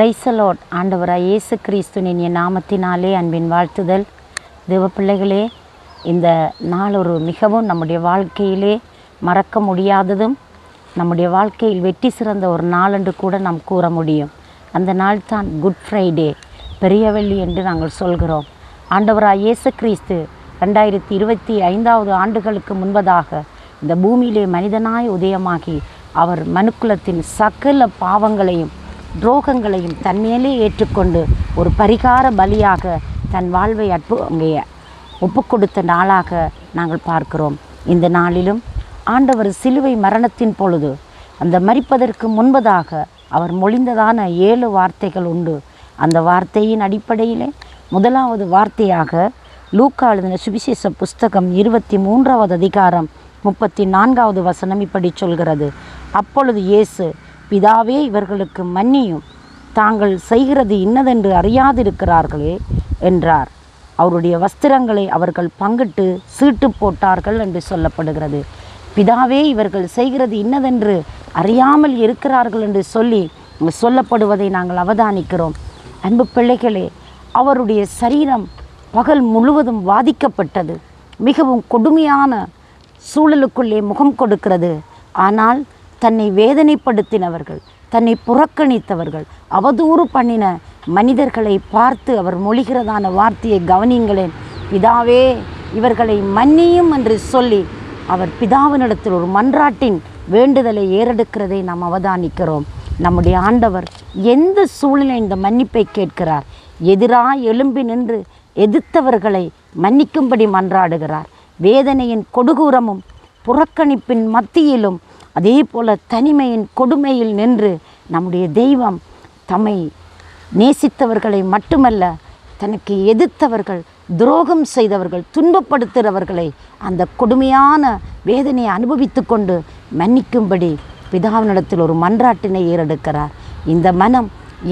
Praise the Lord. ஆண்டவராய் இயேசு கிறிஸ்துவின் நாமத்தினாலே அன்பின் வாழ்த்துதல். தேவ பிள்ளைகளே, இந்த நாள் ஒரு மிகவும் நம்முடைய வாழ்க்கையிலே மறக்க முடியாததும் நம்முடைய வாழ்க்கையில் வெற்றி சிறந்த ஒரு நாள் என்று கூட நாம் கூற முடியும். அந்த நாள் தான் குட் ஃப்ரைடே, பெரிய வெள்ளி என்று நாங்கள் சொல்கிறோம். ஆண்டவராய் இயேசு கிறிஸ்து 2025 ஆண்டுகளுக்கு முன்பதாக இந்த பூமியிலே மனிதனாய் உதயமாகி அவர் மனுக்குலத்தின் சகல பாவங்களையும் துரோகங்களையும் தன்மேலே ஏற்றுக்கொண்டு ஒரு பரிகார பலியாக தன் வாழ்வை அங்கே ஒப்பு கொடுத்த நாளாக நாங்கள் பார்க்கிறோம். இந்த நாளிலும் ஆண்டவர் சிலுவை மரணத்தின் பொழுது அந்த மரிப்பதற்கு முன்பதாக அவர் மொழிந்ததான 7 வார்த்தைகள் உண்டு. அந்த வார்த்தையின் அடிப்படையிலே முதலாவது வார்த்தையாக லூக்கா எழுதின சுவிசேஷ புஸ்தகம் 23வது அதிகாரம் 34வது வசனம் இப்படி சொல்கிறது: அப்பொழுது இயேசு, பிதாவே, இவர்களுக்கு மன்னியும், தாங்கள் செய்கிறது இன்னதென்று அறியாதிருக்கிறார்களே என்றார். அவருடைய வஸ்திரங்களை அவர்கள் பங்கிட்டு சீட்டு போட்டார்கள் என்று சொல்லப்படுகிறது. பிதாவே, இவர்கள் செய்கிறது இன்னதென்று அறியாமல் இருக்கிறார்கள் என்று சொல்லப்படுவதை நாங்கள் அவதானிக்கிறோம். அன்பு பிள்ளைகளே, அவருடைய சரீரம் பகல் முழுவதும் வாதிக்கப்பட்டது. மிகவும் கொடுமையான சூழலுக்குள்ளே முகம் கொடுக்கிறது. ஆனால் தன்னை வேதனைப்படுத்தினவர்கள், தன்னை புறக்கணித்தவர்கள், அவதூறு பண்ணின மனிதர்களை பார்த்து அவர் மொழிகிறதான வார்த்தையை கவனியுங்களேன். பிதாவே, இவர்களை மன்னியும் என்று சொல்லி அவர் பிதாவினிடத்தில் ஒரு மன்றாட்டின் வேண்டுதலை ஏறெடுக்கிறதை நாம் அவதானிக்கிறோம். நம்முடைய ஆண்டவர் எந்த சூழ்நிலை இந்த மன்னிப்பை கேட்கிறார்? எதிராக எழும்பி நின்று எதிர்த்தவர்களை மன்னிக்கும்படி மன்றாடுகிறார். வேதனையின் கொடூரமும் புறக்கணிப்பின் மத்தியிலும் அதே போல தனிமையின் கொடுமையில் நின்று நம்முடைய தெய்வம் தம்மை நேசித்தவர்களை மட்டுமல்ல, தனக்கு எதிர்த்தவர்கள், துரோகம் செய்தவர்கள், துன்பப்படுத்துகிறவர்களை அந்த கொடுமையான வேதனையை அனுபவித்து கொண்டு மன்னிக்கும்படி பிதாவினிடத்தில் ஒரு மன்றாட்டினை ஏறெடுக்கிறார். இந்த மனம்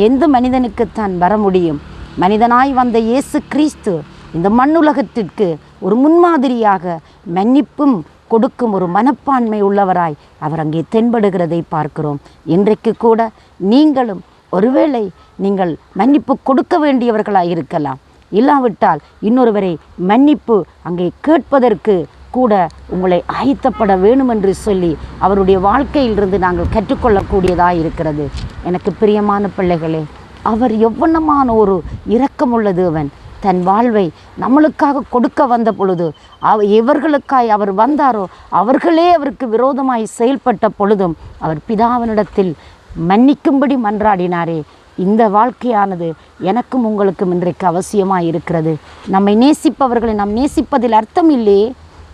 எந்த மனிதனுக்குத்தான் வர முடியும்? மனிதனாய் வந்த இயேசு கிறிஸ்து இந்த மண்ணுலகத்திற்கு ஒரு முன்மாதிரியாக மன்னிப்பும் கொடுக்கும் ஒரு மனப்பான்மை உள்ளவராய் அவர் அங்கே தென்படுகிறதை பார்க்கிறோம். இன்றைக்கு கூட நீங்களும் ஒருவேளை நீங்கள் மன்னிப்பு கொடுக்க வேண்டியவர்களாக இருக்கலாம். இல்லாவிட்டால் இன்னொருவரை மன்னிப்பு அங்கே கேட்பதற்கு கூட உங்களை ஆயத்தப்பட வேணும் என்று சொல்லி அவருடைய வாழ்க்கையிலிருந்து நாங்கள் கற்றுக்கொள்ளக்கூடியதாக இருக்கிறது. எனக்கு பிரியமான பிள்ளைகளே, அவர் எவ்வளமான ஒரு இரக்கமுள்ள தேவன். தன் வாழ்வை நம்மளுக்காக கொடுக்க வந்த பொழுது எவர்களுக்காய் அவர் வந்தாரோ அவர்களே அவருக்கு விரோதமாய் செயல்பட்ட பொழுதும் அவர் பிதாவினிடத்தில் மன்னிக்கும்படி மன்றாடினாரே. இந்த வாழ்க்கையானது எனக்கும் உங்களுக்கும் இன்றைக்கு அவசியமாக இருக்கிறது. நம்மை நேசிப்பவர்களை நாம் நேசிப்பதில் அர்த்தம் இல்லையே.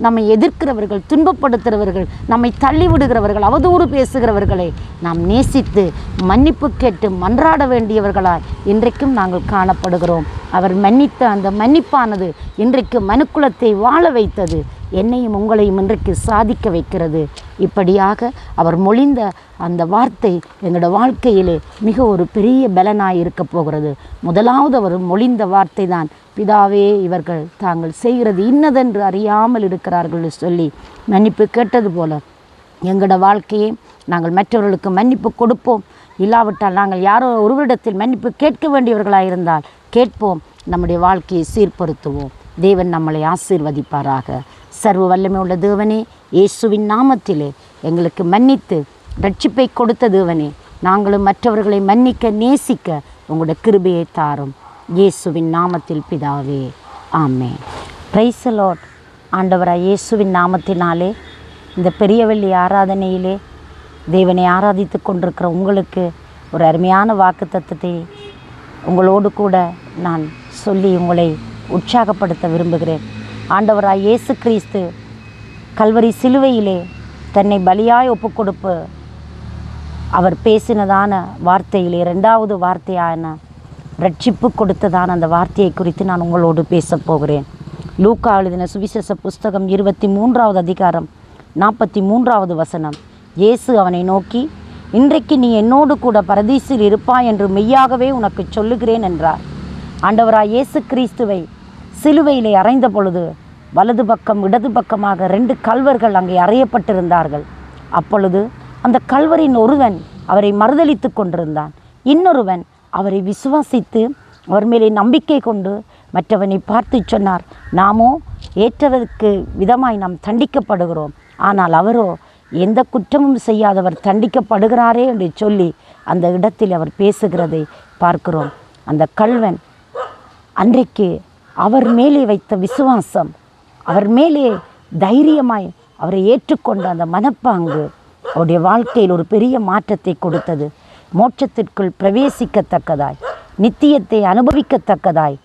நம்மை எதிர்க்கிறவர்கள், துன்பப்படுத்துகிறவர்கள், நம்மை தள்ளிவிடுகிறவர்கள், அவதூறு பேசுகிறவர்களை நாம் நேசித்து மன்னிப்பு கேட்டு மன்றாட வேண்டியவர்களாய் இன்றைக்கும் நாங்கள் காணப்படுகிறோம். அவர் மன்னித்த அந்த மன்னிப்பானது இன்றைக்கு மனுக்குலத்தை வாழ வைத்தது. என்னையும் உங்களையும் இன்றைக்கு சாதிக்க வைக்கிறது. இப்படியாக அவர் மொழிந்த அந்த வார்த்தை எங்களோட வாழ்க்கையிலே மிக ஒரு பெரிய பலனாய் இருக்க போகிறது. முதலாவது அவர் மொழிந்த வார்த்தை தான், பிதாவே, இவர்கள் தாங்கள் செய்கிறது இன்னதென்று அறியாமல் இருக்கிறார்கள் சொல்லி மன்னிப்பு கேட்டது போல எங்களோட வாழ்க்கையை நாங்கள் மற்றவர்களுக்கு மன்னிப்பு கொடுப்போம். இல்லாவிட்டால் நாங்கள் யாரோ ஒருவரிடத்தில் மன்னிப்பு கேட்க வேண்டியவர்களாக இருந்தால் கேட்போம். நம்முடைய வாழ்க்கையை சீர்படுத்துவோம். தேவன் நம்மளை ஆசீர்வதிப்பாராக. சர்வ வல்லமை உள்ள தேவனே, இயேசுவின் நாமத்திலே எங்களுக்கு மன்னித்து ரட்சிப்பை கொடுத்த தேவனே, நாங்களும் மற்றவர்களை மன்னிக்க நேசிக்க உங்களுடைய கிருபையை தாரும். இயேசுவின் நாமத்தில் பிதாவே, ஆமென். Praise the Lord. ஆண்டவராய் இயேசுவின் நாமத்தினாலே இந்த பெரிய வெள்ளி ஆராதனையிலே தேவனை ஆராதித்து கொண்டிருக்கிற உங்களுக்கு ஒரு அருமையான வாக்குத்தத்தத்தை உங்களோடு கூட நான் சொல்லி உங்களை உற்சாகப்படுத்த விரும்புகிறேன். ஆண்டவராய் இயேசு கிறிஸ்து கல்வரி சிலுவையிலே தன்னை பலியாய் ஒப்புக்கொடுப்பு அவர் பேசினதான வார்த்தையிலே 2வது வார்த்தையான ரட்சிப்பு கொடுத்ததான அந்த வார்த்தையை குறித்து நான் உங்களோடு பேசப் போகிறேன். லூக்கா எழுதின சுவிசேஷ புஸ்தகம் 23வது அதிகாரம் 43வது வசனம். இயேசு அவனை நோக்கி, இன்றைக்கு நீ என்னோடு கூட பரதீசில் இருப்பாய் என்று மெய்யாகவே உனக்கு சொல்லுகிறேன் என்றார். ஆண்டவராய் இயேசு கிறிஸ்துவை சிலுவையிலே அறைந்த பொழுது வலது பக்கம் இடது பக்கமாக 2 கல்வர்கள் அங்கே அறையப்பட்டிருந்தார்கள். அப்பொழுது அந்த கல்வரின் ஒருவன் அவரை மறுதலித்து கொண்டிருந்தான். இன்னொருவன் அவரை விசுவாசித்து அவர் மேலே நம்பிக்கை கொண்டு மற்றவனை பார்த்து சொன்னார், நாமோ ஏற்றதற்கு விதமாய் நாம் தண்டிக்கப்படுகிறோம், ஆனால் அவரோ எந்த குற்றமும் செய்யாதவர் தண்டிக்கப்படுகிறாரே என்று சொல்லி அந்த இடத்தில் அவர் பேசுகிறதை பார்க்கிறோம். அந்த கள்வன் அன்றைக்கு அவர் மேலே வைத்த விசுவாசம், அவர் மேலே தைரியமாய் அவரை ஏற்றுக்கொண்ட அந்த மனப்பாங்கு அவருடைய வாழ்க்கையில் ஒரு பெரிய மாற்றத்தை கொடுத்தது. மோட்சத்திற்குள் பிரவேசிக்கத்தக்கதாய், நித்தியத்தை அனுபவிக்கத்தக்கதாய்,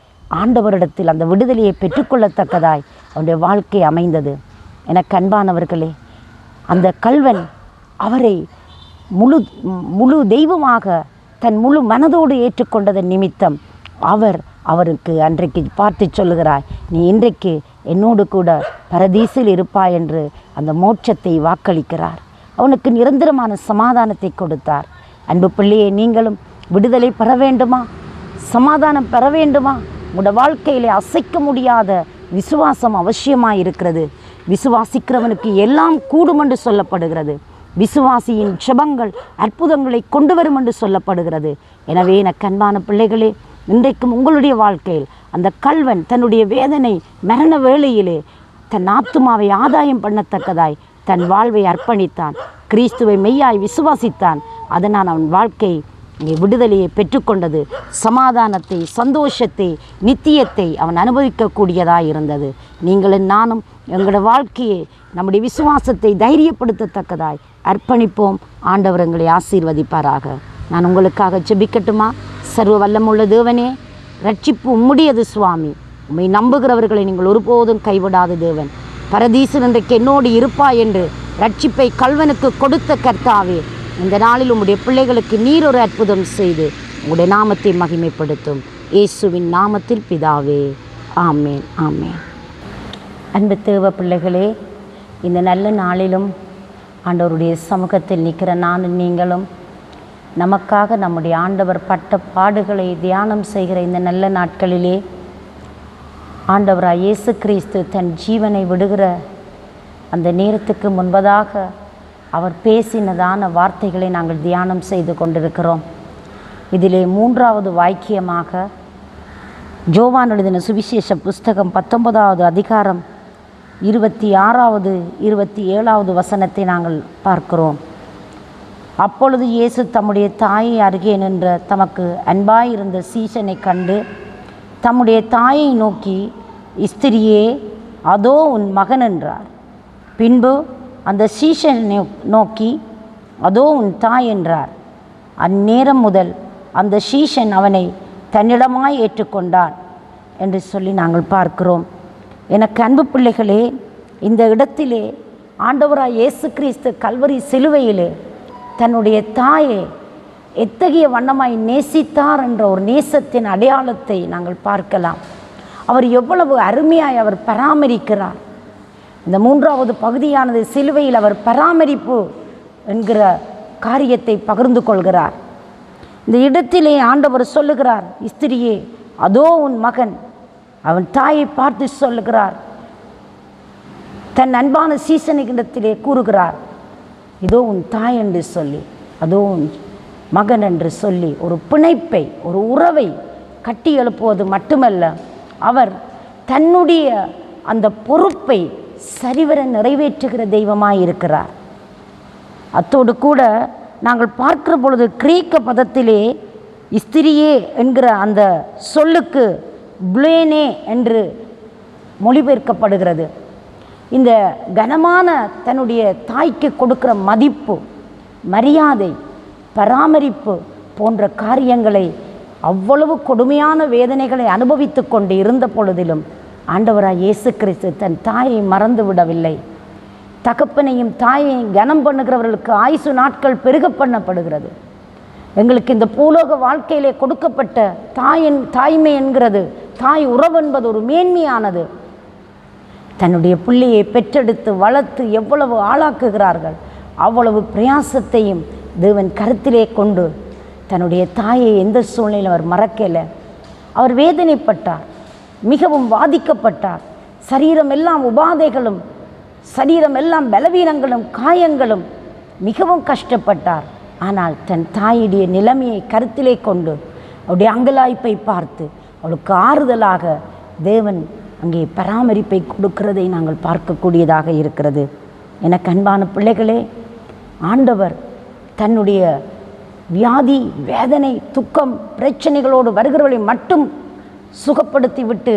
ஆண்டவரிடத்தில் அந்த விடுதலையை பெற்றுக்கொள்ளத்தக்கதாய் அவருடைய வாழ்க்கை அமைந்தது. எனக்கு அன்பானவர்களே, அந்த கள்வன் அவரை முழு தெய்வமாக தன் முழு மனதோடு ஏற்றுக்கொண்டதன் நிமித்தம் அவருக்கு அன்றைக்கு பார்த்து சொல்லுகிறாய், நீ இன்றைக்கு என்னோடு கூட பரதீசில் இருப்பாய் என்று அந்த மோட்சத்தை வாக்களிக்கிறார். அவனுக்கு நிரந்தரமான சமாதானத்தை கொடுத்தார். அன்பு பிள்ளையே, நீங்களும் விடுதலை பெற வேண்டுமா? சமாதானம் பெற வேண்டுமா? உங்களோட வாழ்க்கையிலே அசைக்க முடியாத விசுவாசம் அவசியமாக இருக்கிறது. விசுவாசிக்கிறவனுக்கு எல்லாம் கூடும் என்று சொல்லப்படுகிறது. விசுவாசியின் ஜெபங்கள் அற்புதங்களை கொண்டு வரும் என்று சொல்லப்படுகிறது. எனவே எனக்கு அன்பான பிள்ளைகளே, இன்றைக்கும் உங்களுடைய வாழ்க்கையில் அந்த கள்வன் தன்னுடைய வேதனை மரண வேளையிலே தன் ஆத்துமாவை ஆதாயம் பண்ணத்தக்கதாய் தன் வாழ்வை அர்ப்பணித்தான். கிறிஸ்துவை மெய்யாய் விசுவாசித்தான். அதனால் அவன் வாழ்க்கை விடுதலையை பெற்றுக்கொண்டது. சமாதானத்தை, சந்தோஷத்தை, நித்தியத்தை அவன் அனுபவிக்கக்கூடியதாக இருந்தது. நீங்களும் நானும் எங்களோட வாழ்க்கையை, நம்முடைய விசுவாசத்தை தைரியப்படுத்தத்தக்கதாய் அர்ப்பணிப்போம். ஆண்டவர் எங்களை ஆசீர்வதிப்பாராக. நான் உங்களுக்காக ஜெபிக்கட்டுமா? சர்வ வல்லமுள்ள தேவனே, ரட்சிப்பு உம்முடையது சுவாமி. உம்மை நம்புகிறவர்களை நீங்கள் ஒருபோதும் கைவிடாத தேவன். பரதீசன் இன்றைக்கு என்னோடு இருப்பாய் என்று ரட்சிப்பை கள்வனுக்கு கொடுத்த கர்த்தாவே, இந்த நாளில் உம்முடைய பிள்ளைகளுக்கு நீர் ஒரு அற்புதம் செய்து உம்முடைய நாமத்தை மகிமைப்படுத்தும். இயேசுவின் நாமத்தில் பிதாவே, ஆமேன், ஆமேன். அன்பு தேவ பிள்ளைகளே, இந்த நல்ல நாளிலும் ஆண்டவருடைய சமூகத்தில் நிற்கிற நானும் நீங்களும் நமக்காக நம்முடைய ஆண்டவர் பட்ட பாடுகளை தியானம் செய்கிற இந்த நல்ல நாட்களிலே ஆண்டவராய் இயேசு கிறிஸ்து தன் ஜீவனை விடுகிற அந்த நேரத்துக்கு முன்பதாக அவர் பேசினதான வார்த்தைகளை நாங்கள் தியானம் செய்து கொண்டிருக்கிறோம். இதிலே 3வது வாக்கியமாக யோவான் எழுதின சுவிசேஷ புஸ்தகம் 19வது அதிகாரம் 26வது 27வது வசனத்தை நாங்கள் பார்க்கிறோம். அப்பொழுது இயேசு தம்முடைய தாயை அருகே நின்ற தமக்கு அன்பாயிருந்த சீஷனை கண்டு தம்முடைய தாயை நோக்கி, ஸ்திரியே, அதோ உன் மகன் என்றார். பின்பு அந்த சீஷனை நோக்கி, அதோ உன் தாய் என்றார். அந்நேரம் முதல் அந்த சீஷன் அவனை தன்னிடமாய் ஏற்றுக்கொண்டான் என்று சொல்லி நாங்கள் பார்க்கிறோம். எனக்கு அன்பு பிள்ளைகளே, இந்த இடத்திலே ஆண்டவராய் இயேசு கிறிஸ்து கல்வரி சிலுவையிலே தன்னுடைய தாயை எத்தகைய வண்ணமாய் நேசித்தார் என்ற ஒரு நேசத்தின் அடையாளத்தை நாங்கள் பார்க்கலாம். அவர் எவ்வளவு அருமையாய் அவர் பராமரிக்கிறார். இந்த 3வது பகுதியானது சிலுவையில் அவர் பராமரிப்பு என்கிற காரியத்தை பகிர்ந்து கொள்கிறார். இந்த இடத்திலே ஆண்டவர் சொல்லுகிறார், ஸ்திரியே, அதோ உன் மகன். அவன் தாயை பார்த்து சொல்லுகிறார். தன் அன்பான சீசனிடத்திலே கூறுகிறார், இதோ உன் தாய் என்று சொல்லி, அதோ உன் மகன் என்று சொல்லி ஒரு பிணைப்பை, ஒரு உறவை கட்டி எழுப்புவது மட்டுமல்ல, அவர் தன்னுடைய அந்த பொறுப்பை சரிவர நிறைவேற்றுகிற தெய்வமாய் இருக்கிறார். அத்தோடு கூட நாங்கள் பார்க்கிற பொழுது கிரேக்க பதத்திலே ஸ்திரியே என்கிற அந்த சொல்லுக்கு ப்ளேனே என்று மொழிபெயர்க்கப்படுகிறது. இந்த கனமான தன்னுடைய தாய்க்கு கொடுக்கிற மதிப்பு, மரியாதை, பராமரிப்பு போன்ற காரியங்களை அவ்வளவு கொடுமையான வேதனைகளை அனுபவித்து கொண்டு இருந்த பொழுதிலும் ஆண்டவராய் இயேசு கிறிஸ்து தன் தாயை மறந்து விடவில்லை. தகப்பனையும் தாயையும் கனம் பண்ணுகிறவர்களுக்கு ஆயுசு நாட்கள் பெருக பண்ணப்படுகிறது. எங்களுக்கு இந்த பூலோக வாழ்க்கையிலே கொடுக்கப்பட்ட தாய்மை என்கிறது, தாய் உறவு என்பது ஒரு மேன்மையானது. தன்னுடைய பிள்ளையை பெற்றெடுத்து வளர்த்து எவ்வளவு ஆளாக்குகிறார்கள், அவ்வளவு பிரயாசத்தையும் தேவன் கருத்திலே கொண்டு தன்னுடைய தாயை எந்த சூழ்நிலையில் அவர் மறக்கலை. அவர் வேதனைப்பட்டார், மிகவும் பாதிக்கப்பட்டார். சரீரம் எல்லாம் உபாதைகளும், சரீரம் எல்லாம் பலவீனங்களும் காயங்களும், மிகவும் கஷ்டப்பட்டார். ஆனால் தன் தாயுடைய நிலைமையை கருத்திலே கொண்டு அவருடைய அங்கலாய்ப்பை பார்த்து அவளுக்கு ஆறுதலாக தேவன் அங்கே பராமரிப்பை கொடுக்கிறதை நாங்கள் பார்க்கக்கூடியதாக இருக்கிறது. எனக்கு அன்பான பிள்ளைகளே, ஆண்டவர் தன்னுடைய வியாதி, வேதனை, துக்கம், பிரச்சனைகளோடு வருகிறவர்களை மட்டும் சுகப்படுத்தி விட்டு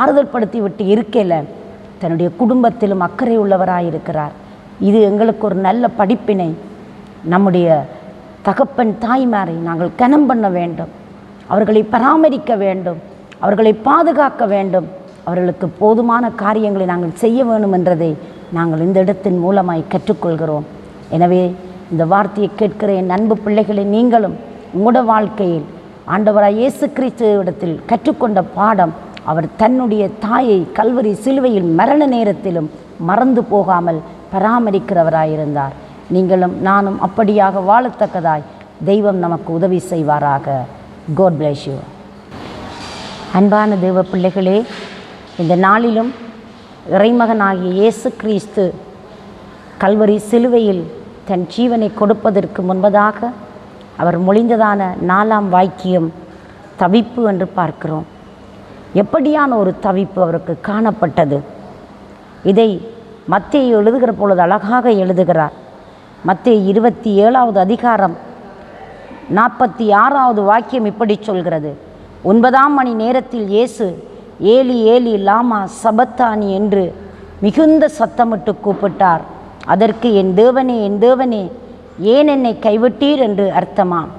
ஆறுதல் படுத்தி விட்டு இருக்கல, தன்னுடைய குடும்பத்திலும் அக்கறை உள்ளவராயிருக்கிறார். இது எங்களுக்கு ஒரு நல்ல படிப்பினை. நம்முடைய தகப்பன் தாய்மாரை நாங்கள் கனம் பண்ண வேண்டும், அவர்களை பராமரிக்க வேண்டும், அவர்களை பாதுகாக்க வேண்டும், அவர்களுக்கு போதுமான காரியங்களை நாங்கள் செய்ய வேண்டும் என்றதை நாங்கள் இந்த இடத்தின் மூலமாய் கற்றுக்கொள்கிறோம். எனவே இந்த வார்த்தையை கேட்கிற என் அன்பு பிள்ளைகளை, நீங்களும் உங்களோட வாழ்க்கையில் ஆண்டவராய் இயேசு கிறிஸ்துவிடத்தில் கற்றுக்கொண்ட பாடம், அவர் தன்னுடைய தாயை கல்வரி சிலுவையில் மரண நேரத்திலும் மறந்து போகாமல் பராமரிக்கிறவராயிருந்தார். நீங்களும் நானும் அப்படியாக வாழத்தக்கதாய் தெய்வம் நமக்கு உதவி செய்வாராக. God bless you. அன்பான தேவ பிள்ளைகளே, இந்த நாளிலும் இறைமகனாகிய இயேசு கிறிஸ்து கல்வரி சிலுவையில் தன் ஜீவனை கொடுப்பதற்கு முன்பதாக அவர் மொழிந்ததான 4ஆம் வாக்கியம் தவிப்பு என்று பார்க்கிறோம். எப்படியான ஒரு தவிப்பு அவருக்கு காணப்பட்டது? இதை மத்தேயு எழுதுகிற பொழுது அழகாக எழுதுகிறார். மத்தேயு 27வது அதிகாரம் 46வது வாக்கியம் இப்படி சொல்கிறது: 9ஆம் மணி நேரத்தில் இயேசு ஏலி ஏலி லாமா சபத்தானி என்று மிகுந்த சத்தமிட்டு கூப்பிட்டார். அதற்கு என் தேவனே என் தேவனே ஏன் என்னை கைவிட்டீர் என்று அர்த்தமாம்.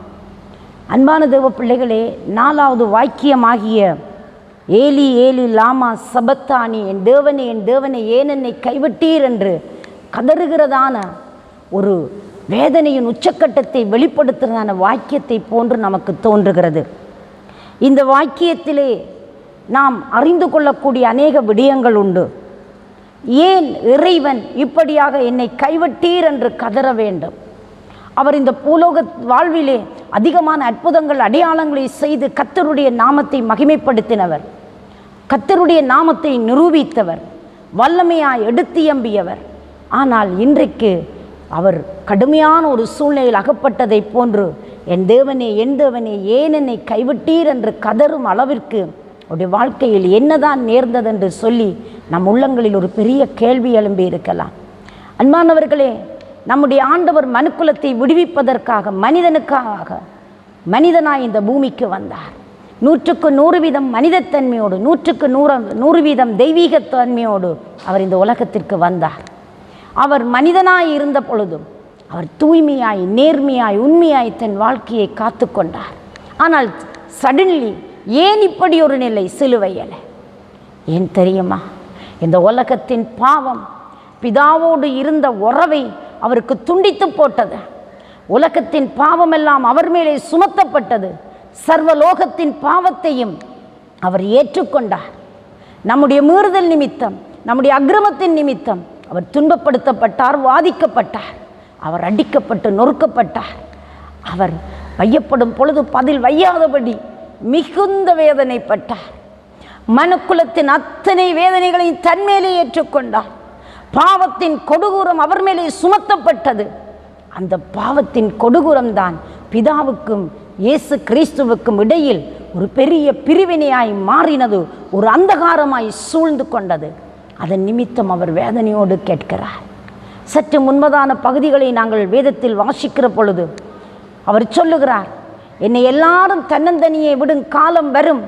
அன்பான தேவ பிள்ளைகளே, 4வது வாக்கியமாகிய ஏலி ஏலி லாமா சபத்தானி, என் தேவனே ஏன் என்னை கைவிட்டீர் என்று கதறுகிறதான ஒரு வேதனையின் உச்சக்கட்டத்தை வெளிப்படுத்துகிறதான வாக்கியத்தை போன்று நமக்கு தோன்றுகிறது. இந்த வாக்கியத்திலே நாம் அறிந்து கொள்ளக்கூடிய அநேக விடயங்கள் உண்டு. ஏன் இறைவன் இப்படியாக என்னை கைவிட்டீர் என்று கதற வேண்டும்? அவர் இந்த பூலோக வாழ்விலே அதிகமான அற்புதங்கள் அடையாளங்களை செய்து கர்த்தருடைய நாமத்தை மகிமைப்படுத்தினவர், கர்த்தருடைய நாமத்தை நிரூபித்தவர், வல்லமையாய் எடுத்தியம்பியவர். ஆனால் இன்றைக்கு அவர் கடுமையான ஒரு சூழ்நிலையில் அகப்பட்டதை போன்று என் தேவனே ஏன் என்னை கைவிட்டீர் என்று கதறும் அளவிற்கு அவருடைய வாழ்க்கையில் என்னதான் நேர்ந்ததென்று சொல்லி நம் உள்ளங்களில் ஒரு பெரிய கேள்வி எழும்பி இருக்கலாம். அன்பானவர்களே, நம்முடைய ஆண்டவர் மனுக்குலத்தை விடுவிப்பதற்காக மனிதனாய் இந்த பூமிக்கு வந்தார். 100க்கு 100% மனிதத்தன்மையோடு 100க்கு 100% தெய்வீகத்தன்மையோடு அவர் இந்த உலகத்திற்கு வந்தார். அவர் மனிதனாய் இருந்த பொழுதும் அவர் தூய்மையாய், நேர்மையாய், உண்மையாய் தன் வாழ்க்கையை காத்து கொண்டார். ஆனால் சடன்லி ஏன் இப்படி ஒரு நிலை சிலுவையில்? ஏன் தெரியுமா? இந்த உலகத்தின் பாவம் பிதாவோடு இருந்த உறவை அவருக்கு துண்டித்து போட்டது. உலகத்தின் பாவமெல்லாம் அவர் மேலே சுமத்தப்பட்டது. சர்வலோகத்தின் பாவத்தையும் அவர் ஏற்றுக்கொண்டார். நம்முடைய மீறுதல் நிமித்தம், நம்முடைய அக்கிரமத்தின் நிமித்தம் அவர் துன்பப்படுத்தப்பட்டார், வாதிக்கப்பட்டார், அவர் அடிக்கப்பட்டு நொறுக்கப்பட்டார். அவர் வையப்படும் பொழுது பதில் வையாதபடி மிகுந்த வேதனைப்பட்டார். மனுக்குலத்தின் அத்தனை வேதனைகளையும் தன்மேலே ஏற்றுக்கொண்டார். பாவத்தின் கொடூரம் அவர் மேலே சுமத்தப்பட்டது. அந்த பாவத்தின் கொடூரம்தான் பிதாவுக்கும் இயேசு கிறிஸ்துவுக்கும் இடையில் ஒரு பெரிய பிரிவினையாய் மாறினது, ஒரு அந்தகாரமாய் சூழ்ந்து கொண்டது. அதன் நிமித்தம் அவர் வேதனையோடு கேட்கிறார். சற்று முன்பதான பகுதிகளை நாங்கள் வேதத்தில் வாசிக்கிற பொழுது அவர் சொல்லுகிறார், என்னை எல்லாரும் தன்னந்தனியே விடும் காலம் வரும்,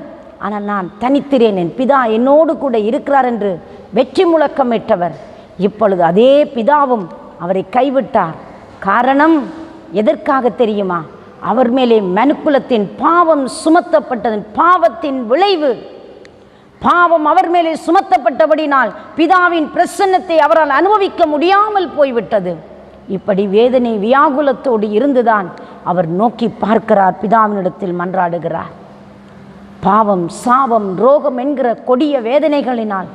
ஆனால் நான் தனித்திரேன், என் பிதா என்னோடு கூட இருக்கிறார் என்று வெற்றி முழக்கமிட்டவர் இப்பொழுது அதே பிதாவும் அவரை கைவிட்டார். காரணம் எதற்காக தெரியுமா? அவர் மேலே மனுக்குலத்தின் பாவம் சுமத்தப்பட்டதன் பாவத்தின் விளைவு. பாவம் அவர் மேலே சுமத்தப்பட்டபடினால் பிதாவின் பிரசன்னத்தை அவரால் அனுபவிக்க முடியாமல் போய்விட்டது. இப்படி வேதனை வியாகுலத்தோடு இருந்துதான் அவர் நோக்கி பார்க்கிறார், பிதாவினிடத்தில் மன்றாடுகிறார். பாவம், சாபம், ரோகம் என்கிற கொடிய வேதனைகளினால்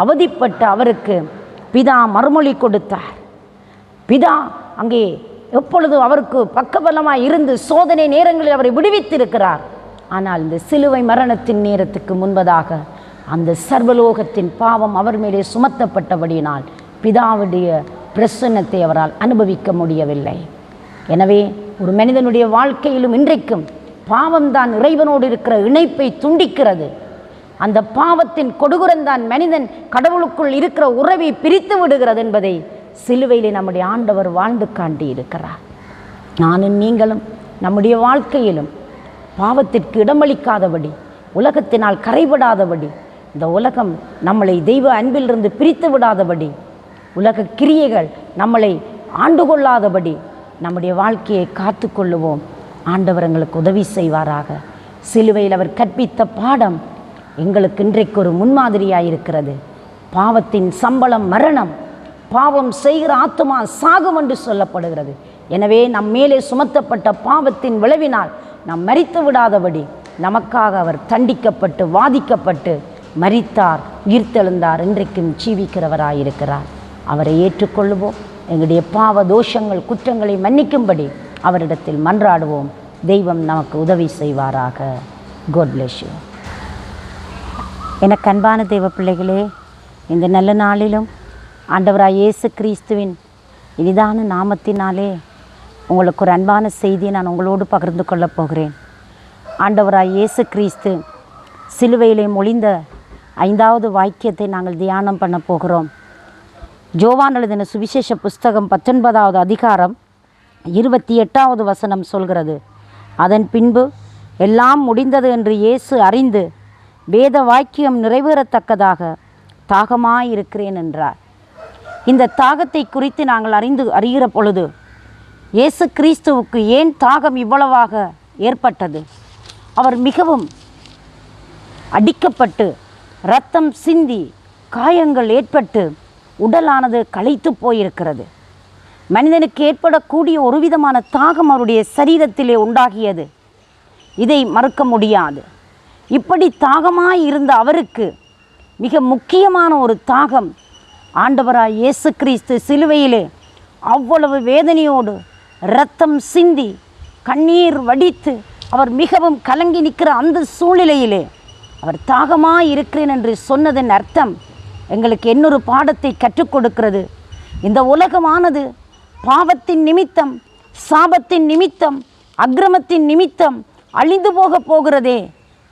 அவதிப்பட்ட அவருக்கு பிதா மறுமொழி கொடுத்தார். பிதா அங்கே எப்பொழுதும் அவருக்கு பக்கபலமாய் இருந்து சோதனை நேரங்களில் அவரை விடுவித்திருக்கிறார். ஆனால் இந்த சிலுவை மரணத்தின் நேரத்துக்கு முன்பதாக அந்த சர்வலோகத்தின் பாவம் அவர் மேலே சுமத்தப்பட்டபடியினால் பிதாவுடைய பிரசன்னத்தை அவரால் அனுபவிக்க முடியவில்லை. எனவே ஒரு மனிதனுடைய வாழ்க்கையிலும் இன்றைக்கும் பாவம்தான் இறைவனோடு இருக்கிற இணைப்பை துண்டிக்கிறது. அந்த பாவத்தின் கொடுகுரந்தான் மனிதன் கடவுளுக்குள் இருக்கிற உறவை பிரித்து விடுகிறது என்பதை சிலுவையிலே நம்முடைய ஆண்டவர் வாழ்ந்து காட்டி இருக்கிறார். நானும் நீங்களும் நம்முடைய வாழ்க்கையிலும் பாவத்திற்கு இடமளிக்காதபடி, உலகத்தினால் கரைபடாதபடி, இந்த உலகம் நம்மளை தெய்வ அன்பிலிருந்து பிரித்து விடாதபடி, உலக கிரியைகள் நம்மளை ஆண்டு கொள்ளாதபடி நம்முடைய வாழ்க்கையை காத்து கொள்ளுவோம். ஆண்டவர் எங்களுக்கு உதவி செய்வாராக. சிலுவையில் அவர் கற்பித்த பாடம் எங்களுக்கு இன்றைக்கு ஒரு முன்மாதிரியாக இருக்கிறது. பாவத்தின் சம்பளம் மரணம், பாவம் செய்கிற ஆத்துமா சாகும் என்று சொல்லப்படுகிறது. எனவே நம் மேலே சுமத்தப்பட்ட பாவத்தின் விளைவினால் நாம் மரித்து விடாதபடி நமக்காக அவர் தண்டிக்கப்பட்டு வாதிக்கப்பட்டு மரித்தார், உயிர்த்தெழுந்தார், இன்றைக்கும் ஜீவிக்கிறவராயிருக்கிறார். அவரை ஏற்றுக்கொள்ளுவோம். எங்களுடைய பாவ தோஷங்கள் குற்றங்களை மன்னிக்கும்படி அவரிடத்தில் மன்றாடுவோம். தெய்வம் நமக்கு உதவி செய்வாராக. God bless you. எனக்கு அன்பான தெய்வ பிள்ளைகளே, இந்த நல்ல நாளிலும் ஆண்டவராய் இயேசு கிறிஸ்துவின் இனிதான நாமத்தினாலே உங்களுக்கு ஒரு அன்பான செய்தியை நான் உங்களோடு பகிர்ந்து கொள்ளப் போகிறேன். ஆண்டவராய் இயேசு கிறிஸ்து சிலுவையிலே மொழிந்த 5வது வாக்கியத்தை நாங்கள் தியானம் பண்ண போகிறோம். யோவான் எழுதின சுவிசேஷ புஸ்தகம் 19வது அதிகாரம் 28வது வசனம் சொல்கிறது, அதன் பின்பு எல்லாம் முடிந்தது என்று இயேசு அறிந்து வேத வாக்கியம் நிறைவேறத்தக்கதாக தாகமாயிருக்கிறேன் என்றார். இந்த தாகத்தை குறித்து நாங்கள் அறிகிற பொழுது இயேசு கிறிஸ்துவுக்கு ஏன் தாகம் இவ்வளவாக ஏற்பட்டது? அவர் மிகவும் அடிக்கப்பட்டு இரத்தம் சிந்தி காயங்கள் ஏற்பட்டு உடலானது களைத்து போயிருக்கிறது. மனிதனுக்கு ஏற்படக்கூடிய ஒரு விதமான தாகம் அவருடைய சரீரத்திலே உண்டாகியது. இதை மறுக்க முடியாது. இப்படி தாகமாய் இருந்த அவருக்கு மிக முக்கியமான ஒரு தாகம், ஆண்டவராய் இயேசு கிறிஸ்து சிலுவையிலே அவ்வளவு வேதனையோடு இரத்தம் சிந்தி கண்ணீர் வடித்து அவர் மிகவும் கலங்கி நிற்கிற அந்த சூழ்நிலையிலே அவர் தாகமாய் இருக்கிறேன் என்று சொன்னதன் அர்த்தம் எங்களுக்கு இன்னொரு பாடத்தை கற்றுக் கொடுக்கிறது. இந்த உலகமானது பாவத்தின் நிமித்தம், சாபத்தின் நிமித்தம், அக்கிரமத்தின் நிமித்தம் அழிந்து போகிறதே.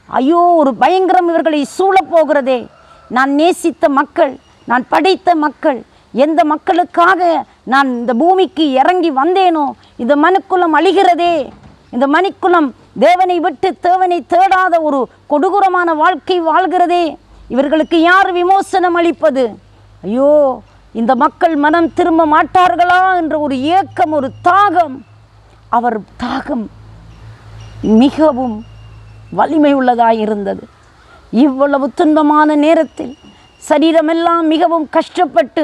ஐயோ, ஒரு பயங்கரம் இவர்களை சூழப்போகிறதே. நான் நேசித்த மக்கள், நான் படைத்த மக்கள், எந்த மக்களுக்காக நான் இந்த பூமிக்கு இறங்கி வந்தேனோ இந்த மனுக்குலம் அழிகிறதே. இந்த மனுக்குலம் தேவனை விட்டு தேவனை தேடாத ஒரு கொடூரமான வாழ்க்கை வாழ்கிறதே. இவர்களுக்கு யார் விமோசனம் அளிப்பது? ஐயோ, இந்த மக்கள் மனம் திரும்ப மாட்டார்களா என்ற ஒரு ஏக்கம், ஒரு தாகம். அவர் தாகம் மிகவும் வலிமை உள்ளதாய் இருந்தது. இவ்வளவு துன்பமான நேரத்தில் சரீரமெல்லாம் மிகவும் கஷ்டப்பட்டு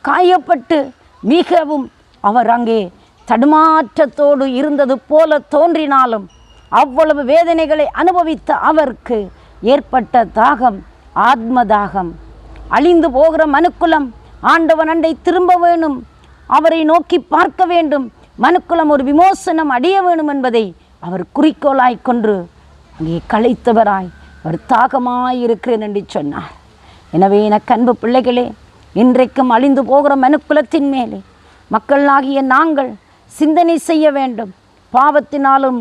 காயப்பட்டு மிகவும் அவர் அங்கே தடுமாற்றத்தோடு இருந்தது போல தோன்றினாலும் அவ்வளவு வேதனைகளை அனுபவித்த அவருக்கு ஏற்பட்ட தாகம் ஆத்ம தாகம். அழிந்து போகிற மனுக்குலம் ஆண்டவன் அண்டை திரும்ப வேணும், அவரை நோக்கி பார்க்க வேண்டும், மனுக்குலம் ஒரு விமோசனம் அடைய வேணும் என்பதை அவர் குறிக்கோளாய் கொன்று அங்கே களைத்தவராய் அவர் தாகமாயிருக்கிறேன் என்று சொன்னார். எனவே எனக்கு அன்பு பிள்ளைகளே, இன்றைக்கும் அழிந்து போகிற மனுக்குலத்தின் மேலே மக்களாகிய நாங்கள் சிந்தனை செய்ய வேண்டும். பாவத்தினாலும்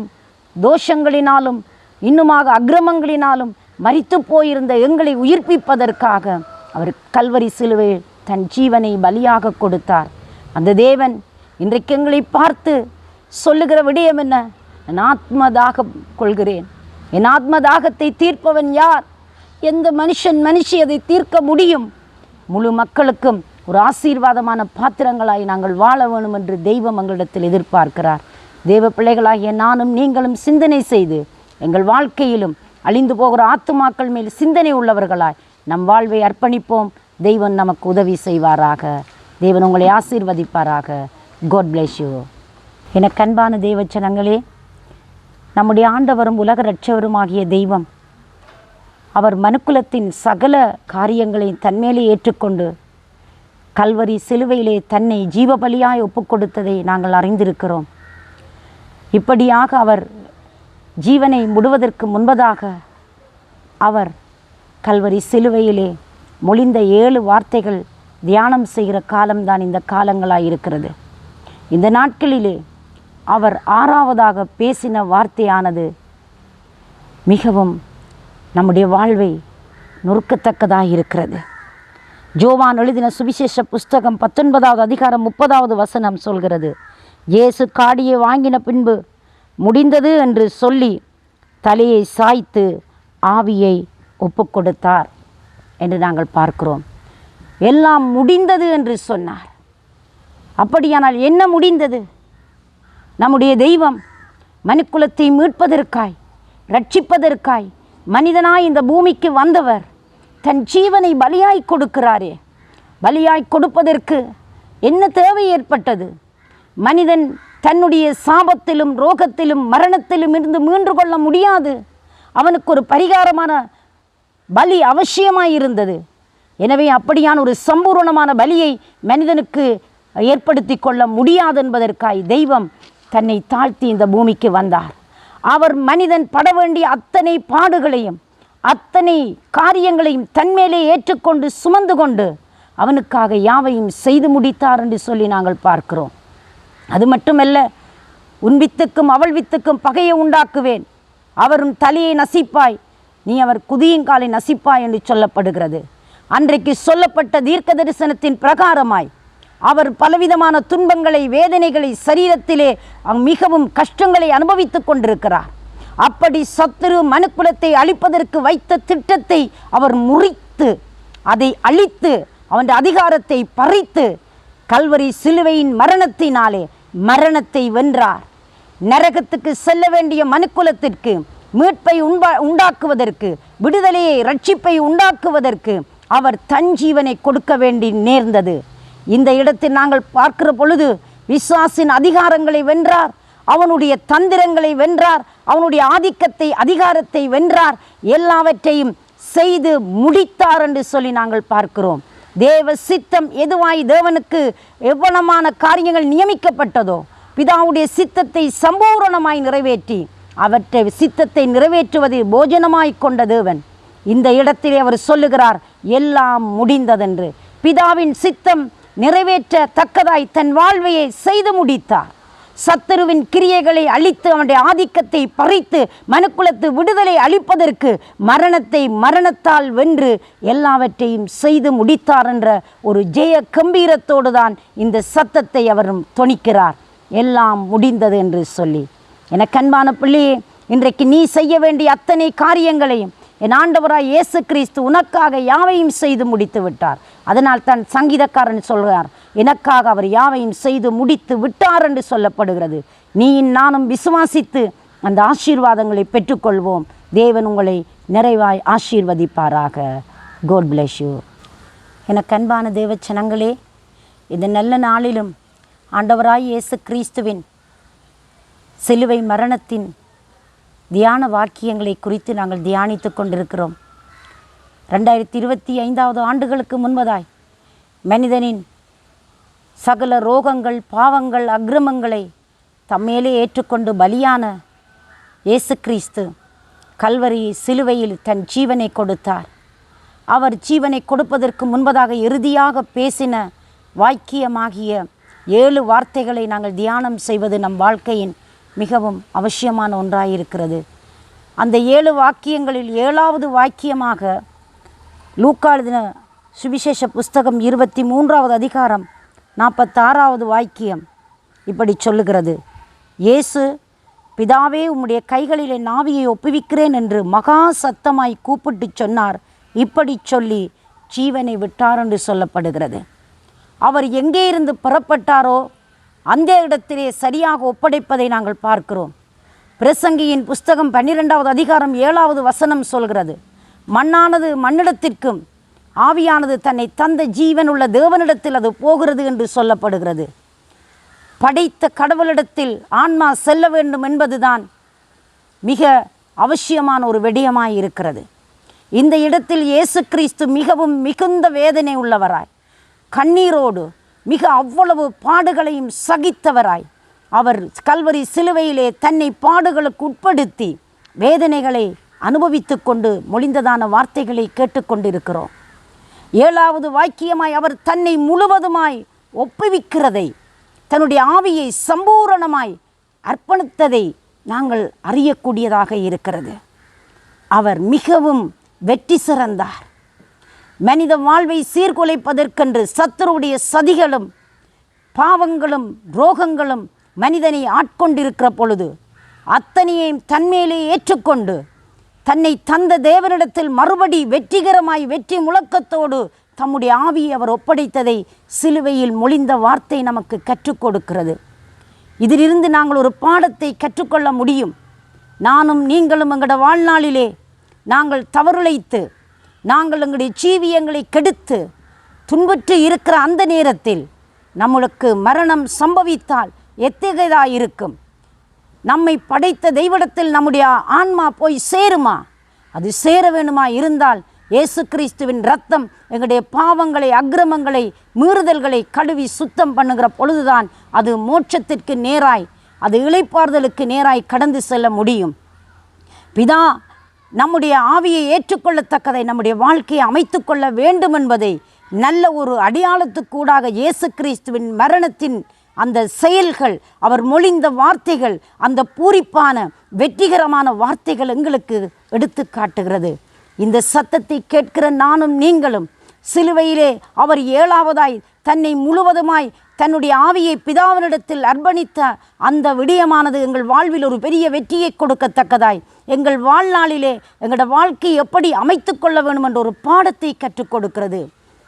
தோஷங்களினாலும் இன்னுமாக அக்கிரமங்களினாலும் மரித்து போயிருந்த எங்களை உயிர்ப்பிப்பதற்காக அவர் கல்வரி சிலுவையில் தன் ஜீவனை பலியாக கொடுத்தார். அந்த தேவன் இன்றைக்கு எங்களை பார்த்து சொல்லுகிற விடயம் என்ன? என் ஆத்மதாக கொள்கிறேன். என் ஆத்மதாகத்தை தீர்ப்பவன் யார்? எந்த மனுஷி அதை தீர்க்க முடியும்? முழு மக்களுக்கும் ஒரு ஆசீர்வாதமான பாத்திரங்களாய் நாங்கள் வாழ வேணும் என்று தெய்வம் எங்களிடத்தில் எதிர்பார்க்கிறார். தேவ பிள்ளைகளாகிய நானும் நீங்களும் சிந்தனை செய்து எங்கள் வாழ்க்கையிலும் அழிந்து போகிற ஆத்துமாக்கள் மேல் சிந்தனை உள்ளவர்களாய் நம் வாழ்வை அர்ப்பணிப்போம். தெய்வம் நமக்கு உதவி செய்வாராக. தேவன் உங்களை ஆசீர்வதிப்பாராக. God bless you. எனக்கு அன்பான தேவச்சனங்களே, நம்முடைய ஆண்டவரும் உலக இரட்சகருமாகிய தெய்வம் அவர் மனுக்குலத்தின் சகல காரியங்களை தன்மேலே ஏற்றுக்கொண்டு கல்வரி சிலுவையிலே தன்னை ஜீவபலியாய் ஒப்பு கொடுத்ததை நாங்கள் அறிந்திருக்கிறோம். இப்படியாக அவர் ஜீவனை முடுவதற்கு முன்பதாக அவர் கல்வரி சிலுவையிலே மொழிந்த 7 வார்த்தைகள் தியானம் செய்கிற காலம்தான் இந்த காலங்களாக இருக்கிறது. இந்த நாட்களிலே அவர் 6வதாக பேசின வார்த்தையானது மிகவும் நம்முடைய வாழ்வை நொறுக்கத்தக்கதாக இருக்கிறது. யோவான் எழுதின சுவிசேஷ புஸ்தகம் 19வது அதிகாரம் 30வது வசனம் சொல்கிறது, இயேசு காடியை வாங்கின பின்பு முடிந்தது என்று சொல்லி தலையை சாய்த்து ஆவியை ஒப்புக்கொடுத்தார் என்று நாங்கள் பார்க்கிறோம். எல்லாம் முடிந்தது என்று சொன்னார். அப்படியானால் என்ன முடிந்தது? நம்முடைய தெய்வம் மனுக்குலத்தை மீட்பதற்காய், ரட்சிப்பதற்காய் மனிதனாய் இந்த பூமிக்கு வந்தவர் தன் ஜீவனை பலியாய் கொடுக்கிறாரே. பலியாய் கொடுப்பதற்கு என்ன தேவை ஏற்பட்டது? மனிதன் தன்னுடைய சாபத்திலும் ரோகத்திலும் மரணத்திலும் இருந்து மீண்டு கொள்ள முடியாது. அவனுக்கு ஒரு பரிகாரமான பலி அவசியமாயிருந்தது. எனவே அப்படியான ஒரு சம்பூர்ணமான பலியை மனிதனுக்கு ஏற்படுத்தி கொள்ள முடியாது என்பதற்காய் தெய்வம் தன்னை தாழ்த்தி இந்த பூமிக்கு வந்தார். அவர் மனிதன் பட வேண்டிய அத்தனை பாடுகளையும் அத்தனை காரியங்களையும் தன்மேலே ஏற்றுக்கொண்டு சுமந்து கொண்டு அவனுக்காக யாவையும் செய்து முடித்தார் என்று சொல்லி நாங்கள் பார்க்கிறோம். அது மட்டுமல்ல, உன் வித்துக்கும் அவள் வித்துக்கும் பகையை உண்டாக்குவேன், அவரும் தலையை நசிப்பாய், நீ அவர் குதியங்காலை நசிப்பாய் என்று சொல்லப்படுகிறது. அன்றைக்கு சொல்லப்பட்ட தீர்க்க தரிசனத்தின் பிரகாரமாய் அவர் பலவிதமான துன்பங்களை, வேதனைகளை, சரீரத்திலே மிகவும் கஷ்டங்களை அனுபவித்து கொண்டிருக்கிறார். அப்படி சத்துரு மனுக்குலத்தை அழிப்பதற்கு வைத்த திட்டத்தை அவர் முறித்து, அதை அழித்து, அவன் அதிகாரத்தை பறித்து கல்வரி சிலுவையின் மரணத்தினாலே மரணத்தை வென்றார். நரகத்துக்கு செல்ல வேண்டிய மனுக்குலத்திற்கு மீட்பை உண்டாக்குவதற்கு, விடுதலையை, ரட்சிப்பை உண்டாக்குவதற்கு அவர் தன் ஜீவனை கொடுக்க வேண்டி நேர்ந்தது. இந்த இடத்தில் நாங்கள் பார்க்கிற பொழுது விசுவாசின் அதிகாரங்களை வென்றார், அவனுடைய தந்திரங்களை வென்றார், அவனுடைய ஆதிக்கத்தை, அதிகாரத்தை வென்றார், எல்லாவற்றையும் செய்து முடித்தார் என்று சொல்லி நாங்கள் பார்க்கிறோம். தேவ சித்தம் எதுவாய் தேவனுக்கு எவ்வளமான காரியங்கள் நியமிக்கப்பட்டதோ பிதாவுடைய சித்தத்தை சம்பூரணமாய் நிறைவேற்றி அவற்றை சித்தத்தை நிறைவேற்றுவது போஜனமாய் கொண்ட தேவன் இந்த இடத்திலே அவர் சொல்லுகிறார், எல்லாம் முடிந்ததென்று. பிதாவின் சித்தம் நிறைவேற்றத்தக்கதாய் தன் வாழ்வையை செய்து முடித்தார். சத்துருவின் கிரியைகளை அழித்து அவனுடைய ஆதிக்கத்தை பறித்து மனுக்குலத்து விடுதலை அளிப்பதற்கு மரணத்தை மரணத்தால் வென்று எல்லாவற்றையும் செய்து முடித்தார் என்ற ஒரு ஜெய கம்பீரத்தோடு தான் இந்த சத்தத்தை அவரும் தொனிக்கிறார், எல்லாம் முடிந்தது என்று சொல்லி. எனக்கு அன்பான பிள்ளையே, இன்றைக்கு நீ செய்ய வேண்டிய அத்தனை காரியங்களையும் என் ஆண்டவராய் இயேசு கிறிஸ்து உனக்காக யாவையும் செய்து முடித்து விட்டார். அதனால் தான் சங்கீதக்காரன் சொல்கிறார், எனக்காக அவர் யாவையும் செய்து முடித்து விட்டார் என்று சொல்லப்படுகிறது. நீ நானும் விசுவாசித்து அந்த ஆசீர்வாதங்களை பெற்றுக்கொள்வோம். தேவன் உங்களை நிறைவாய் ஆசீர்வதிப்பாராக. God bless you. எனக்கு அன்பான தேவ ஜனங்களே, இந்த நல்ல நாளிலும் ஆண்டவராய் இயேசு கிறிஸ்துவின் சிலுவை மரணத்தின் தியான வாக்கியங்களை குறித்து நாங்கள் தியானித்து கொண்டிருக்கிறோம். 2025 ஆண்டுகளுக்கு முன்பதாய் மனிதனின் சகல ரோகங்கள், பாவங்கள், அக்கிரமங்களை தம்மேலே ஏற்றுக்கொண்டு பலியான இயேசு கிறிஸ்து கல்வரி சிலுவையில் தன் ஜீவனை கொடுத்தார். அவர் ஜீவனை கொடுப்பதற்கு முன்பதாக இறுதியாக பேசின வாக்கியமாகிய 7 வார்த்தைகளை நாங்கள் தியானம் செய்வது நம் வாழ்க்கையின் மிகவும் அவசியமான ஒன்றாயிருக்கிறது. அந்த 7 வாக்கியங்களில் 7வது வாக்கியமாக லூக்கா எழுதின சுவிசேஷ புஸ்தகம் 23வது அதிகாரம் 46வது வாக்கியம் இப்படி சொல்லுகிறது, இயேசு பிதாவே உம்முடைய கைகளிலே நாவியை ஒப்புவிக்கிறேன் என்று மகா சத்தமாய் கூப்பிட்டு சொன்னார். இப்படி சொல்லி ஜீவனை விட்டார் என்று சொல்லப்படுகிறது. அவர் எங்கே இருந்து புறப்பட்டாரோ அந்த இடத்திலே சரியாக ஒப்படைப்பதை நாங்கள் பார்க்கிறோம். பிரசங்கியின் புஸ்தகம் 12வது அதிகாரம் 7வது வசனம் சொல்கிறது, மண்ணானது மண்ணிடத்திற்கும் ஆவியானது தன்னை தந்த ஜீவனுள்ள தேவனிடத்தில் அது போகிறது என்று சொல்லப்படுகிறது. படைத்த கடவுளிடத்தில் ஆன்மா செல்ல வேண்டும் என்பதுதான் மிக அவசியமான ஒரு விடயமாய் இருக்கிறது. இந்த இடத்தில் இயேசு கிறிஸ்து மிகவும் மிகுந்த வேதனை உள்ளவராய், கண்ணீரோடு, மிக அவ்வளவு பாடுகளையும் சகித்தவராய் அவர் கல்வரி சிலுவையிலே தன்னை பாடுகளுக்கு உட்படுத்தி வேதனைகளை அனுபவித்து கொண்டு மொழிந்ததான வார்த்தைகளை கேட்டுக்கொண்டிருக்கிறோம். 7வது வாக்கியமாய் அவர் தன்னை முழுவதுமாய் ஒப்புவிக்கிறதை, தன்னுடைய ஆவியை சம்பூரணமாய் அர்ப்பணித்ததை நாங்கள் அறியக்கூடியதாக இருக்கிறது. அவர் மிகவும் வெற்றி சிறந்தார். மனித வாழ்வை சீர்குலைப்பதற்கென்று சத்துருவுடைய சதிகளும் பாவங்களும் ரோகங்களும் மனிதனை ஆட்கொண்டிருக்கிற பொழுது அத்தனையையும் தன்மேலே ஏற்றுக்கொண்டு தன்னை தந்த தேவனிடத்தில் மறுபடி வெற்றிகரமாய் வெற்றி முழக்கத்தோடு தம்முடைய ஆவியை அவர் ஒப்படைத்ததை சிலுவையில் மொழிந்த வார்த்தை நமக்கு கற்றுக் கொடுக்கிறது. இதிலிருந்து நாங்கள் ஒரு பாடத்தை கற்றுக்கொள்ள முடியும். நானும் நீங்களும் எங்களோட வாழ்நாளிலே நாங்கள் தவறுழைத்து நாங்கள் எங்களுடைய ஜீவியங்களை கெடுத்து துன்புற்று இருக்கிற அந்த நேரத்தில் நம்மளுக்கு மரணம் சம்பவித்தால் எத்தகையதாக இருக்கும்? நம்மை படைத்த தெய்வத்தில் நம்முடைய ஆன்மா போய் சேருமா? அது சேர வேணுமா இருந்தால் இயேசு கிறிஸ்துவின் இரத்தம் எங்களுடைய பாவங்களை அக்கிரமங்களை மீறுதல்களை கழுவி சுத்தம் பண்ணுகிற பொழுதுதான் அது மோட்சத்திற்கு நேராய் அது இளைப்பாறுதலுக்கு நேராய் கடந்து செல்ல முடியும். பிதா நம்முடைய ஆவியை ஏற்றுக்கொள்ளத்தக்கதை நம்முடைய வாழ்க்கையை அமைத்து கொள்ள வேண்டும் என்பதை நல்ல ஒரு அடையாளத்துக்கூடாக இயேசு கிறிஸ்துவின் மரணத்தின் அந்த செயல்கள், அவர் மொழிந்த வார்த்தைகள், அந்த பூரிப்பான வெற்றிகரமான வார்த்தைகள் எங்களுக்கு எடுத்து காட்டுகிறது. இந்த சத்தத்தை கேட்கிற நானும் நீங்களும் சிலுவையிலே அவர் 7ஆவதாய் தன்னை முழுவதுமாய் தன்னுடைய ஆவியை பிதாவினிடத்தில் அர்ப்பணித்த அந்த விடயமானது எங்கள் வாழ்வில் ஒரு பெரிய வெற்றியை கொடுக்கத்தக்கதாய் எங்கள் வாழ்நாளிலே எங்களோட வாழ்க்கையை எப்படி அமைத்து கொள்ள வேண்டும் என்ற ஒரு பாடத்தை கற்றுக் கொடுக்கிறது.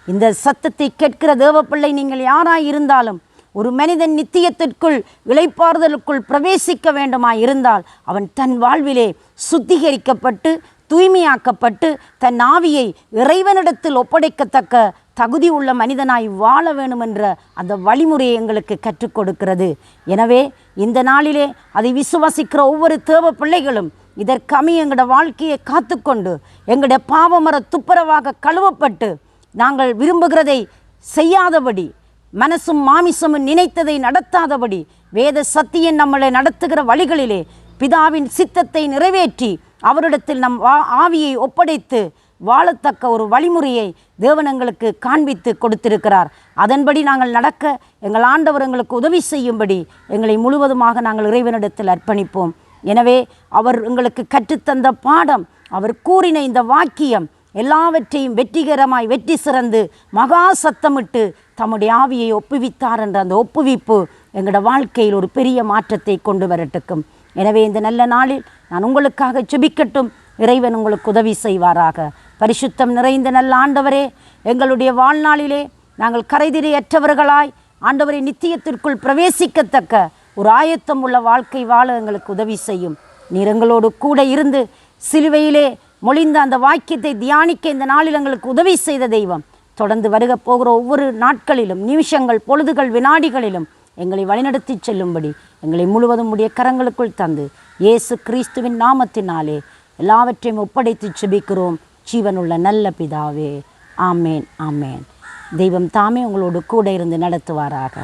இந்த சத்தத்தை கேட்கிற தேவப்பிள்ளை நீங்கள் யாராய் இருந்தாலும் ஒரு மனிதன் நித்தியத்திற்குள் இளைப்பாறுதலுக்குள் பிரவேசிக்க வேண்டுமாய் இருந்தால் அவன் தன் வாழ்விலே சுத்திகரிக்கப்பட்டு தூய்மையாக்கப்பட்டு தன் ஆவியை இறைவனிடத்தில் ஒப்படைக்கத்தக்க தகுதி உள்ள மனிதனாய் வாழ வேண்டும் என்ற அந்த வழிமுறையை எங்களுக்கு கற்றுக் கொடுக்கிறது. எனவே இந்த நாளிலே அதை விசுவாசிக்கிற ஒவ்வொரு தேவ பிள்ளைகளும் இதற்கமைய எங்களோட வாழ்க்கையை காத்துக்கொண்டு எங்களுடைய பாவமர துப்புரவாக கழுவப்பட்டு நாங்கள் விரும்புகிறதை செய்யாதபடி மனசும் மாமிசமும் நினைத்ததை நடத்தாதபடி வேத சத்தியம் நம்மளை நடத்துகிற வழிகளிலே பிதாவின் சித்தத்தை நிறைவேற்றி அவரிடத்தில் நம் ஆவியை ஒப்படைத்து வாழத்தக்க ஒரு வழிமுறையை தேவன் எங்களுக்கு காண்பித்து கொடுத்திருக்கிறார். அதன்படி நாங்கள் நடக்க எங்கள் ஆண்டவர் எங்களுக்கு உதவி செய்யும்படி எங்களை முழுவதுமாக நாங்கள் இறைவனிடத்தில் அர்ப்பணிப்போம். எனவே அவர் எங்களுக்கு கற்றுத்தந்த பாடம், அவர் கூறின இந்த வாக்கியம் எல்லாவற்றையும் வெற்றிகரமாய் வெற்றி சிறந்து மகா சத்தமிட்டு தம்முடைய ஆவியை ஒப்புவித்தார் என்ற அந்த ஒப்புவிப்பு எங்களோட வாழ்க்கையில் ஒரு பெரிய மாற்றத்தை கொண்டு வரட்டுக்கும். எனவே இந்த நல்ல நாளில் நான் உங்களுக்காக ஜெபிக்கட்டும். இறைவன் உங்களுக்கு உதவி செய்வாராக. பரிசுத்தம் நிறைந்த நல்ல ஆண்டவரே, எங்களுடைய வாழ்நாளிலே நாங்கள் கரைதிரையற்றவர்களாய் ஆண்டவரை நித்தியத்திற்குள் பிரவேசிக்கத்தக்க ஒரு ஆயத்தம் உள்ள வாழ்க்கை வாழ எங்களுக்கு உதவி செய்யும். நீர் எங்களோடு கூட இருந்து சிலுவையிலே மொழிந்த அந்த வாக்கியத்தை தியானிக்க இந்த நாளில் எங்களுக்கு உதவி செய்த தெய்வம் தொடர்ந்து வருக போகிற ஒவ்வொரு நாட்களிலும் நிமிஷங்கள் பொழுதுகள் வினாடிகளிலும் எங்களை வழிநடத்தி செல்லும்படி எங்களை முழுவதும் உடைய கரங்களுக்குள் தந்து இயேசு கிறிஸ்துவின் நாமத்தினாலே எல்லாவற்றையும் ஒப்படைத்து ஜெபிக்கிறோம் ஜீவனுள்ள நல்ல பிதாவே. ஆமேன், ஆமேன். தெய்வம் தாமே உங்களோடு கூட இருந்து நடத்துவாராக.